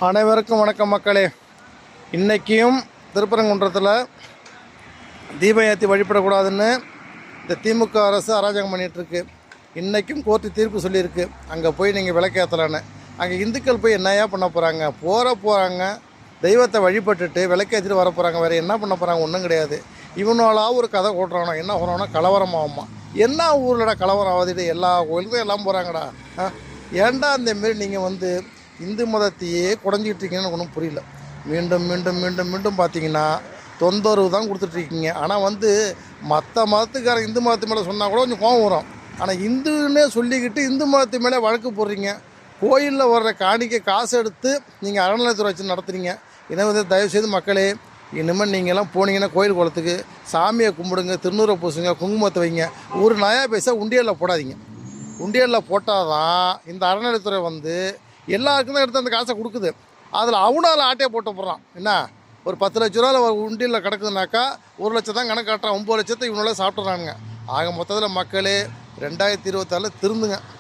அனைவருக்கும் வணக்கம் மக்களே. இன்றைக்கியும் திருப்பரங்குன்றத்தில் தீபம் ஏற்றி வழிபடக்கூடாதுன்னு இந்த திமுக அரசு அராஜகம் பண்ணிகிட்ருக்கு. இன்றைக்கும் கோர்ட்டு தீர்ப்பு சொல்லியிருக்கு, அங்கே போய் நீங்கள் விளக்கேற்றலான்னு. அங்கே இந்துக்கள் போய் என்னையா பண்ண போகிறாங்க? போகிறாங்க, தெய்வத்தை வழிபட்டுட்டு விளக்கேற்றிட்டு வர போகிறாங்க. வேறு என்ன பண்ண போகிறாங்க? ஒன்றும் கிடையாது. இவனாலாக ஒரு கதை கூட்டுறானோ என்ன சொல்கிறானோ கலவரம் ஆகுமா? என்ன ஊரில்டா கலவரம் ஆகுது? எல்லா கோயிலுக்கும் எல்லாம் போகிறாங்கடா. ஏன்டா அந்தமாரி நீங்கள் இந்து மதத்தையே குறைஞ்சிக்கிட்டு ஒன்றும் புரியல. மீண்டும் மீண்டும் மீண்டும் மீண்டும் பார்த்தீங்கன்னா தொந்தரவு தான் கொடுத்துட்ருக்கீங்க. ஆனால் மற்ற மதத்துக்காரன் இந்து மதத்து மேலே சொன்னால் கூட கொஞ்சம் கோபம் வரும். ஆனால் இந்துன்னே சொல்லிக்கிட்டு இந்து மதத்து மேலே வழக்கு போடுறீங்க. கோயிலில் வர்ற காணிக்கை காசு எடுத்து நீங்கள் அறநிலையத்துறை வச்சு நடத்துகிறீங்க. இதை தயவுசெய்து மக்களே, இனிமேல் நீங்கள்லாம் போனீங்கன்னா கோயில் குளத்துக்கு சாமியை கும்பிடுங்க, திருநூறை பூசுங்க, குங்குமத்தை வைங்க. ஒரு நயா பைசா உண்டியலில் போடாதீங்க. உண்டியலில் போட்டால் தான் இந்த அறநிலையத்துறை எல்லாருக்கும் தான் எடுத்து அந்த காசை கொடுக்குது. அதில் அவனால ஆட்டையை போட்டு போடுறான். என்ன, ஒரு 10 லட்ச ரூபாவில் உண்டியலில் கிடக்குதுனாக்கா 1 லட்சம் தான் கணக்கு காட்டுறான். 9 லட்சத்தை இவனால சாப்பிட்றானுங்க. ஆக மொத்தத்தில் மக்களே 2024 திருந்துங்க.